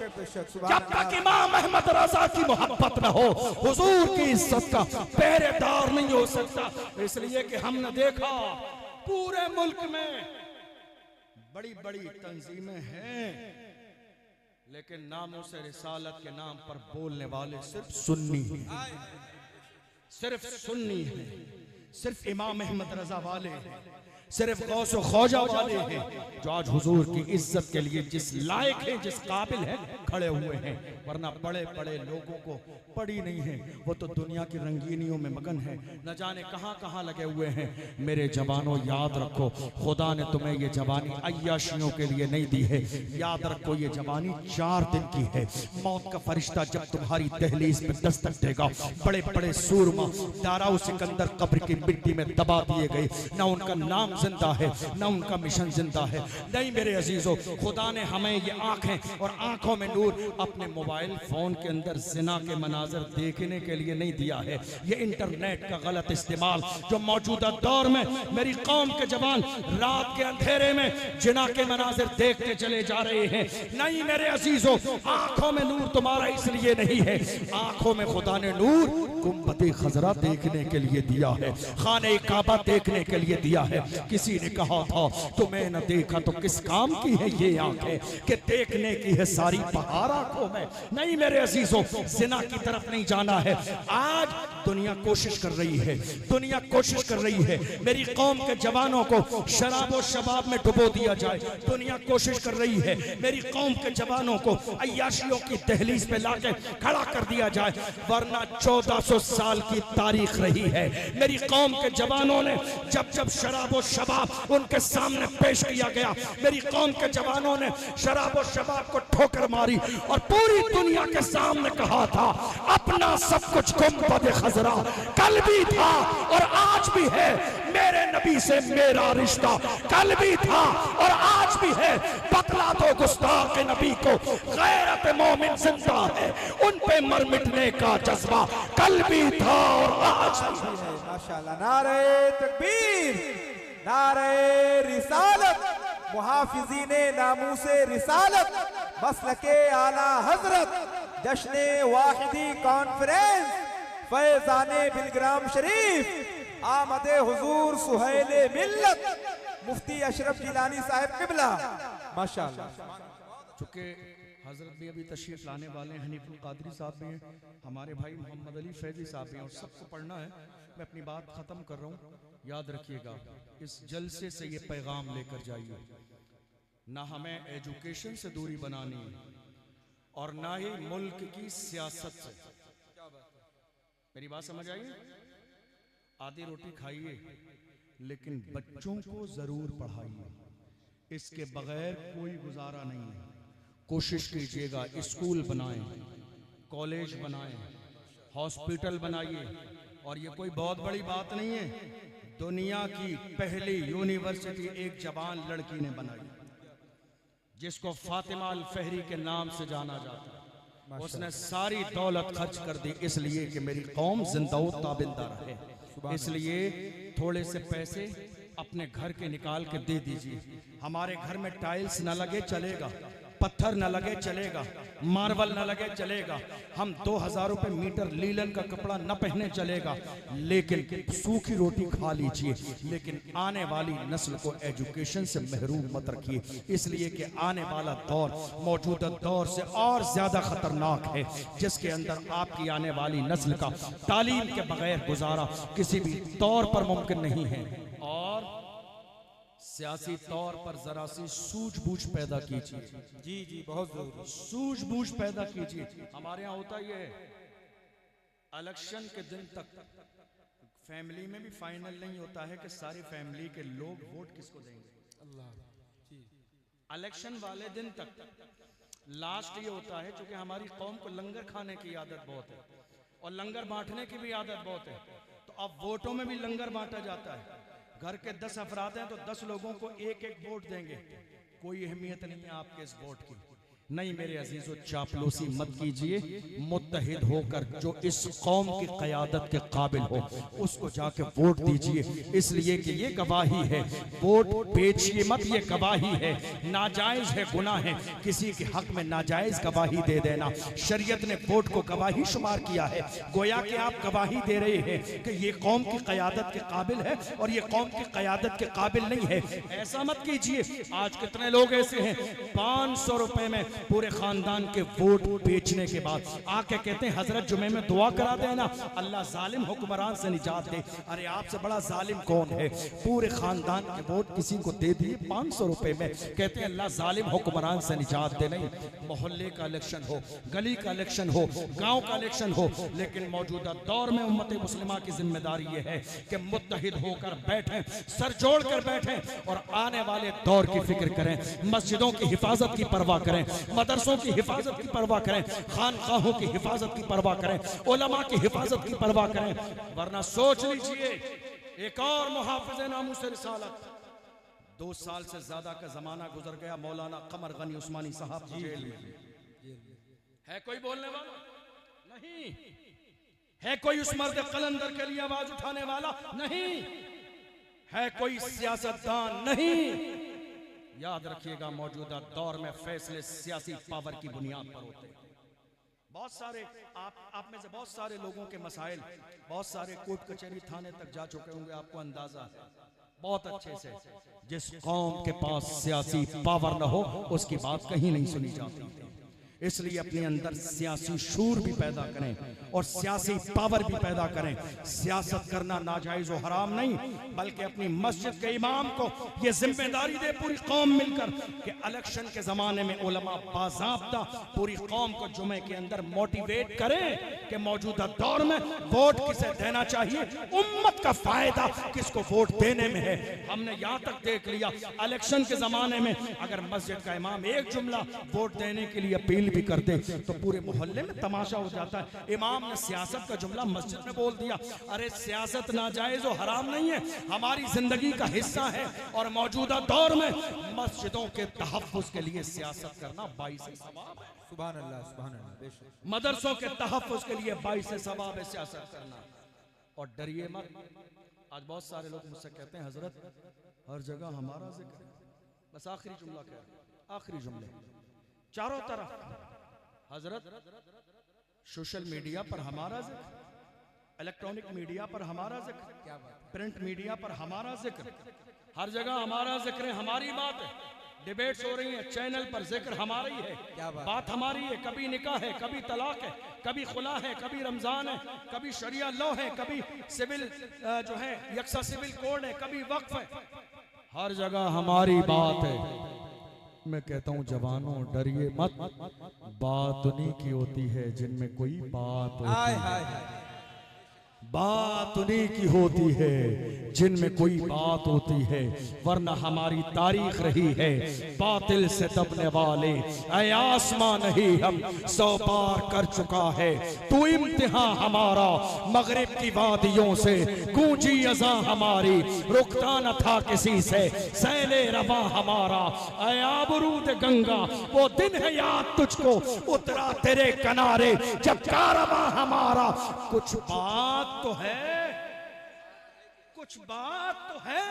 जब तक इमाम अहमद रजा की मोहब्बत न हो हुजूर की इज्जत का पहरेदार नहीं हो सकता। इसलिए कि हमने देखा पूरे मुल्क में बड़ी बड़ी तंजीमें हैं लेकिन नामों से रिसालत के नाम पर बोलने वाले सिर्फ सुन्नी हैं, सिर्फ सुन्नी हैं, सिर्फ इमाम अहमद रजा वाले हैं, सिर्फ गौस व ख्वाजा वाले हैं जो आज हुजूर की इज्जत के लिए जिस लायक है जिस काबिल है खड़े हुए हैं। वरना बड़े बड़े लोगों को पड़ी नहीं है, वो तो दुनिया की रंगीनियों में मगन है, न जाने कहां कहां लगे हुए हैं। मेरे जवानों याद रखो खुदा ने तुम्हें ये जवानी अय्याशियों के लिए नहीं दी है। याद रखो ये जवानी 4 दिन की है। मौत का फरिश्ता जब तुम्हारी दहलीज पे दस्तक देगा, बड़े बड़े सूरमा दाराउ सिकंदर कब्र की मिट्टी में दबा दिए गए, ना उनका नाम जिंदा है ना उनका मिशन जिंदा है। नहीं मेरे अजीजों, खुदा ने हमें ये आंखें और आंखों में नूर अपने मोबाइल फोन के अंदर जिना के मनाजर देखने के लिए नहीं दिया है। ये इंटरनेट का गलत इस्तेमाल जो मौजूदा दौर में मेरी कौम के जवान रात के अंधेरे में जिना के मनाजर देखते चले जा रहे हैं। नहीं मेरे अजीजों, आंखों में नूर तुम्हारा इसलिए नहीं है, आंखों में खुदा ने नूर गुंबद खजरा देखने के लिए दिया है, खाने काबा देखने के लिए दिया है। किसी ने कहा था तुम्हें न देखा तो किस काम की है ये आंखें कि देखने की है सारी बहार आंखों में। नहीं मेरे अजीजों, जिना की तरफ नहीं जाना है। आज दुनिया कोशिश कर रही है, दुनिया कोशिश कर रही है मेरी कौम के जवानों को शराब और शबाब में डुबो दिया जाए। दुनिया कोशिश कर रही है मेरी कौम के जवानों को अय्याशियों की दहलीज पे लाके खड़ा कर दिया जाए, वरना 1400 साल की तारीख रही है। मेरी कौम के जवानों ने जब जब शराब और शबाब उनके सामने पेश किया गया, मेरी कौम के जवानों ने शराब और शबाब को ठोकर मारी और पूरी दुनिया के सामने कहा था अपना सब कुछ गुंबद खजरा कल भी था और आज भी है, मेरे नबी से मेरा रिश्ता कल भी था और आज भी है। बतला दो गुस्ताख नबी को गैरत मोमिन जिंदा है, उन पे मर मिटने का जज्बा कल भी था और आज भी है। माशाअल्लाह, नारे तकबीर, नारे रिसालत, मुहाफिजीने नामूसे रिसालत, मसलके आला हजरत, जश्ने वाहिदी कॉन्फ्रेंस, फैजाने बिलग्राम शरीफ, आमदे हुजूर सुहैले मिल्लत, मुफ्ती अशरफ जिलानी साहब किबला। माशाअल्लाह। चूंकि हजरत भी अभी तशरीफ लाने वाले हैं, हनीफुल कादरी साहब भी हैं, हमारे भाई मोहम्मद अली फैजी साहब भी हैं और सबको पढ़ना है। मैं अपनी बात खत्म कर रहा हूँ, याद रखिएगा इस जलसे से ये पैगाम लेकर जाइए, ना हमें एजुकेशन से दूरी बनानी और ना ही मुल्क की सियासत से। मेरी बात समझ आई? आधी रोटी खाइए लेकिन बच्चों को जरूर पढ़ाइए, इसके बगैर कोई गुजारा नहीं है। कोशिश कीजिएगा स्कूल बनाएं, कॉलेज बनाएं, हॉस्पिटल बनाइए। और ये कोई बहुत बड़ी बात नहीं है, दुनिया की पहली यूनिवर्सिटी एक जवान लड़की ने बनाई जिसको फातिमा अल फहरी के नाम से जाना जाता है। उसने सारी दौलत खर्च कर दी इसलिए कि मेरी कौम जिंदा ताबिंदा रहे। इसलिए थोड़े से पैसे अपने घर के निकाल के दे दीजिए। हमारे घर में टाइल्स न लगे चलेगा, पत्थर न लगे चलेगा, मार्बल न लगे चलेगा, हम 2000 रुपए मीटर लीलन का कपड़ा न पहने चलेगा, लेकिन सूखी रोटी खा लीजिए। लेकिन आने वाली नस्ल को एजुकेशन से महरूम मत रखिए, इसलिए कि आने वाला दौर मौजूदा दौर से और ज्यादा खतरनाक है, जिसके अंदर आपकी आने वाली नस्ल का तालीम के बगैर गुजारा किसी भी तौर पर मुमकिन नहीं है। और सियासी तौर पर जरा सी सूझबूझ पैदा कीजिए। जी जी, बहुत जरूरी, सूझबूझ पैदा कीजिए। हमारे यहाँ होता ये है, इलेक्शन के दिन तक फैमिली में भी फाइनल नहीं होता है कि सारी फैमिली के लोग वोट किसको देंगे। अल्लाह जी, इलेक्शन वाले दिन तक लास्ट ये होता है, क्योंकि हमारी कौम को लंगर खाने की आदत बहुत है और लंगर बांटने की भी आदत बहुत है, तो अब वोटों में भी लंगर बांटा जाता है। घर के 10 अफराद हैं तो 10 लोगों को एक एक वोट देंगे। कोई अहमियत नहीं है आपके इस वोट की। नहीं मेरे अजीजों, चापलूसी मत कीजिए। मुत्तहिद होकर जो इस कौम की क़यादत के काबिल हो उसको जाके वोट दीजिए, इसलिए कि ये गवाही है। वोट बेचिए मत, ये गवाही है। नाजायज है, गुनाह है किसी के हक में नाजायज गवाही दे देना। शरीयत ने वोट को गवाही शुमार किया है, गोया कि आप गवाही दे रहे हैं कि ये कौम की क़यादत के काबिल है और ये कौम की क़यादत के काबिल नहीं है। ऐसा मत कीजिए। आज कितने लोग ऐसे हैं 500 रुपए में पूरे खानदान के वोट बेचने के बाद आके कहते हैं हजरत जुमे में दुआ करा देना, अल्लाह जालिम हुक्मरान से निजात दे। अरे आपसे बड़ा जालिम कौन है? पूरे खानदान के वोट किसी को दे दिए 500 रुपए में, कहते हैं अल्लाह जालिम हुक्मरान से निजात दे। नहीं, मोहल्ले का इलेक्शन हो, गली का इलेक्शन हो, गांव का इलेक्शन हो, लेकिन मौजूदा दौर में उम्मत मुस्लिमा की जिम्मेदारी यह है कि मुत्तहिद होकर बैठें, सर जोड़ कर बैठें और आने वाले दौर की फिक्र करें। मस्जिदों की हिफाजत की परवाह करें, मदरसों की हिफाजत की परवाह करें, खानकाहों की हिफाजत की परवाह करें, उलमा की हिफाजत की परवाह करें। वरना सोच लीजिए एक और मुहाफिज़ नामूस रिसालत, 2 साल से ज्यादा का जमाना गुजर गया, मौलाना कमर गनी उस्मानी साहब जेल में है। कोई बोलने वाला नहीं है, कोई उस मर्द कलंदर के लिए आवाज उठाने वाला नहीं है, कोई सियासतदान नहीं। याद रखिएगा मौजूदा दौर में फैसले सियासी पावर की बुनियाद पर होते हैं। बहुत सारे आप में से बहुत सारे लोगों के मसाइल, बहुत सारे कोर्ट कचहरी थाने तक जा चुके होंगे, आपको अंदाजा है बहुत अच्छे से। जिस कौम के पास सियासी पावर न हो उसकी बात कहीं नहीं सुनी जाती। इसलिए अपने अंदर सियासी शूर भी पैदा करें और सियासी पावर भी पैदा करें। सियासत करना नाजायज और हराम नहीं, बल्कि अपनी मस्जिद के इमाम को यह जिम्मेदारी दे पूरी कौम मिलकर कि इलेक्शन के जमाने में उलमा बाज़ाब्ता पूरी कौम को जुमे के अंदर मोटिवेट करें कि मौजूदा दौर में वोट किसे देना चाहिए, उम्मत का फायदा किसको वोट देने में है। हमने यहाँ तक देख लिया इलेक्शन के जमाने में अगर मस्जिद का इमाम एक जुमला वोट देने के लिए अपील भी कर दे तो पूरे मोहल्ले में तमाशा हो जाता है। इमाम ने सियासत का जुमला मस्जिद में बोल दिया। अरे सियासत नाजायज और हराम नहीं है, हमारी जिंदगी का हिस्सा है और मौजूदा दौर में मस्जिदों के तहफ्फुज़ के लिए सियासत करना बाइस सवाब है। सुभान अल्लाह, सुभान अल्लाह, बेशक। मदरसों के तहफ्फुज़ के लिए बाइस सवाब है सियासत करना। और डरिए मत। आज बहुत सारे लोग मुझसे कहते हैं हजरत हर जगह हमारा जिक्र है। बस आखिरी जुमला कह रहे, आखिरी जुमले चारों तरफ हजरत सोशल मीडिया पर हमारा जिक्र, इलेक्ट्रॉनिक मीडिया पर हमारा जिक्र, प्रिंट मीडिया पर हमारा जिक्र, हर जगह हमारा जिक्र है, हमारी बात है। डिबेट्स हो रही है, चैनल पर जिक्र हमारा ही है, बात हमारी है। कभी निकाह है, कभी तलाक है, कभी खुला है, कभी रमजान है, कभी शरिया लॉ है, कभी सिविल जो है यकसा सिविल कोड है, कभी वक्फ है। हर जगह हमारी बात है। मैं कहता हूँ जवानों डरिए मत, बात उन्हीं की होती है जिनमें कोई बात होती है। बात उन्हीं की होती है जिनमें कोई बात होती है, वरना हमारी तारीख रही है बातिल से दबने वाले। ऐ आसमां नहीं हम 100 बार कर चुका है तू इम्तिहान हमारा, मगरिब की वादियों से गूंजी अज़ां हमारी, रुकता न था किसी से सैले रवा हमारा। ऐ आबरूद गंगा वो दिन है याद तुझको, उतरा तेरे किनारे जब कारवां हमारा। कुछ बात तो है, कुछ बात तो है,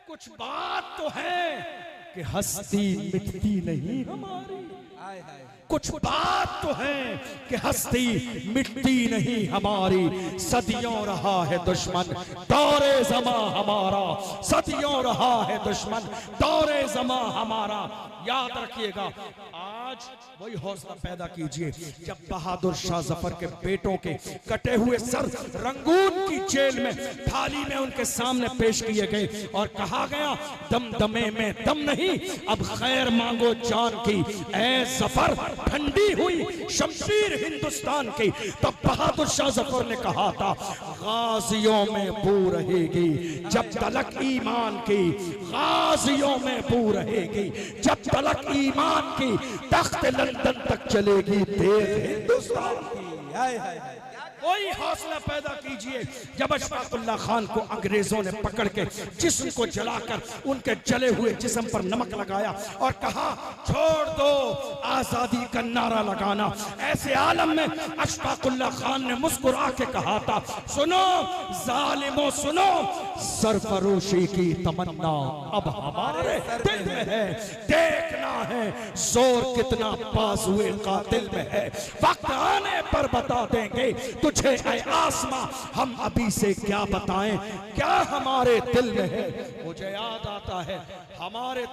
कुछ बात तो है कि हस्ती मिटती नहीं हमारी। कुछ बात तो है कि हस्ती मिटती नहीं हमारी। सदियों रहा है दुश्मन दौरे ज़मा हमारा, सदियों रहा है दुश्मन दौरे ज़मा हमारा। याद रखिएगा आज वही हौसला पैदा कीजिए जब बहादुर शाह जफर के बेटों के कटे हुए सर रंगून की जेल में थाली में उनके सामने पेश किए गए और कहा गया दमदमे में दम नहीं, अब खैर मांगो जान की, ऐ जफर ठंडी हुई शमशीर हिंदुस्तान की। तब बहादुर शाह जफर ने कहा था गाजियों में बू रहेगी जब तलक ईमान की, गाजियों में बू रहेगी जब तलक ईमान की, तख्त लंदन तक चलेगी देश हिंदुस्तान की। हाय हाय हाय। कोई हौसला पैदा कीजिए जब अशफाकुल्लाह खान को अंग्रेजों ने पकड़ के जिस्म को जलाकर उनके जले हुए जिस्म पर नमक लगाया और कहा छोड़ दो आजादी का नारा लगाना। ऐसे आलम में अशफाकुल्लाह खान ने मुस्कुरा के कहा था सुनो जालिमों सुनो, सरफरोशी की तमन्ना अब हमारे दिल में है, देखना है जोर कितना बाजुए कातिल में है, वक्त आने पर बता देंगे तुझे ऐ आसमां, हम अभी से क्या बताएं क्या हमारे दिल में है। मुझे याद आता है हमारे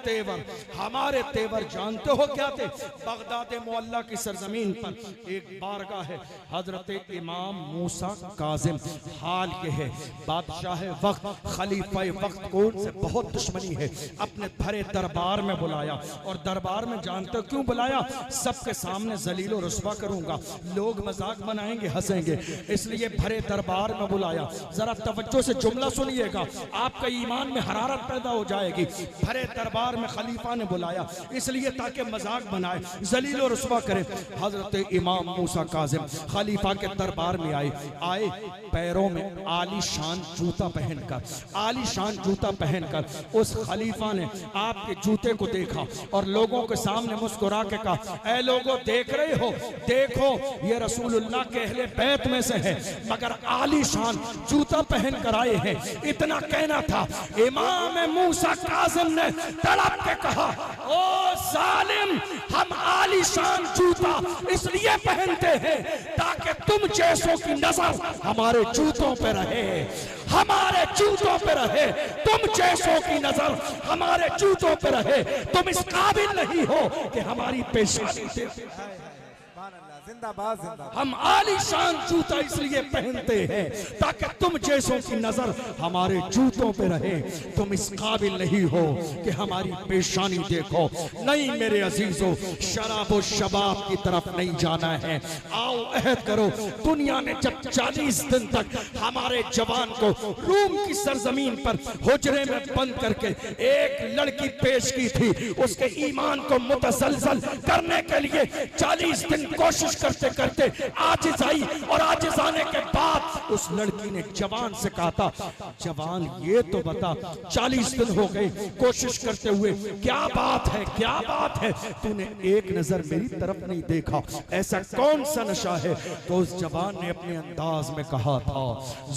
तेवर जानते हो क्या थे? बगदाद मुअल्ला की सरजमीन पर एक बारगाह है, हजरत इमाम मूसा काजिम हाल के है, बादशाह वक्त खलीफा वक्त को से बहुत दुश्मनी है, अपने भरे दरबार में बुलाया और दरबार में जानते हो क्यों बुलाया? सबके सामने जलील और रुस्वा करूंगा, लोग मजाक बनाएंगे हंसेंगे, इसलिए भरे दरबार में बुलाया। जरा तवज्जो से जुमला सुनिएगा, आपका ईमान में हरारत पैदा हो जाएगी। भरे दरबार में खलीफा ने बुलाया इसलिए ताकि मजाक बनाए, जलील और रुस्वा करे। हजरत इमाम मूसा काजिम खलीफा के दरबार में आए पैरों में आलीशान जूता पहनकर उस खलीफा ने आपके जूते को देखा और लोगों के सामने मुस्कुरा के कहा ऐ लोगों देख रहे हो, देखो ये रसूलुल्लाह के अहले बैत में से है मगर आलीशान जूता पहन कर आए हैं। इतना कहना था, इमाम मूसा काजिम ने तड़प के कहा ओ जालिम, हम आलीशान जूता इसलिए पहनते हैं ताकि तुम जैसों की नजर हमारे जूतों पे रहे, हमारे जूतों पे रहे, तुम जैसों की नजर हमारे जूतों पे रहे। तुम इस काबिल नहीं हो कि हमारी पेशानी से जिंदाबाद जिंदाबाद। हम आलीशान जूता इसलिए पहनते हैं ताकि तुम जैसों की नजर हमारे जूतों पे रहे। तुम इस काबिल नहीं हो कि हमारी पेशानी देखो। नहीं मेरे अजीजों, शराब और शबाब की तरफ नहीं जाना है। आओ अहद करो। दुनिया ने जब 40 दिन तक हमारे जवान को रूम की सरजमीन पर हुजरे में बंद करके एक लड़की पेश की थी, उसके ईमान को मुतसलसल करने के लिए 40 दिन कोशिश करते करते आजिज आई और आजिज आने के बाद उस लड़की ने जवान से कहा था, जवान ये तो बता 40 दिन हो गए कोशिश करते हुए, क्या बात है तूने एक नजर मेरी तरफ नहीं देखा, ऐसा कौन सा नशा है? तो उस जवान ने अपने अंदाज में कहा था,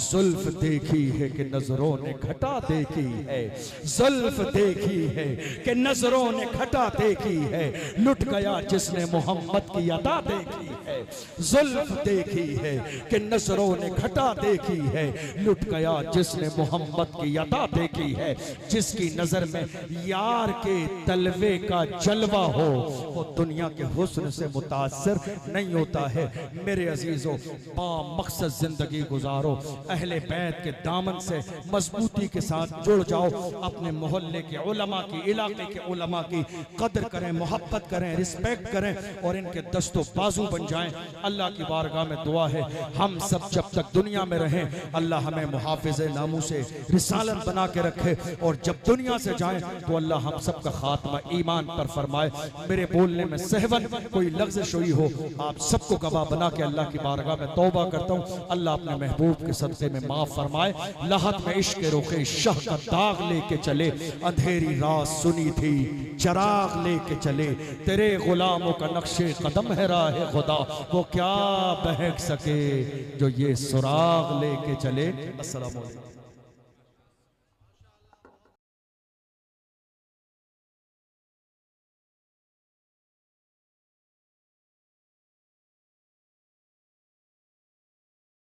जुल्फ देखी है कि नजरों ने घटा देखी है, जुल्फ देखी है कि नजरों ने घटा देखी है, लुट गया जिसने मोहम्मद की अदा देखी है, जुल्फ देखी है कि नजरों ने घटा देखी है, लुट गया जिसने मोहम्मद की अदा देखी है। जिसकी नजर में यार के तलवे का जलवा हो वो दुनिया के हुस्न से मुतासर नहीं होता है। मेरे अजीजों, बामकसद जिंदगी गुजारो, अहले बैत के दामन से मजबूती के साथ जुड़ जाओ, अपने मोहल्ले के उलमा की, इलाके के उलमा की कदर करें, मोहब्बत करें, रिस्पेक्ट करें और इनके दस्तों बाजू बन जाएं। अल्लाह की बारगाह में दुआ है, हम सब जब तक दुनिया में रहें अल्लाह हमें मुहाफिज़ नामू से रिसालत बना के रखे और जब दुनिया से जाएं तो अल्लाह हम सब का खात्मा ईमान पर फरमाए। मेरे बोलने में सहवन कोई लफ्ज़ हुई हो, आप सबको गवाह बना के अल्लाह की बारगाह में तौबा करता हूँ। अल्लाह अपने महबूब के सदक़े में माफ़ फरमाए। लहद में इश्क रुखे शाह का दाग लेके चले, अंधेरी रात सुनी थी चराग लेके चले, तेरे गुलामों का नक्शे कदम है राह खुदा, वो क्या बहक सके जो ये सुराग लेके चले। अस्सलाम वालेकुम।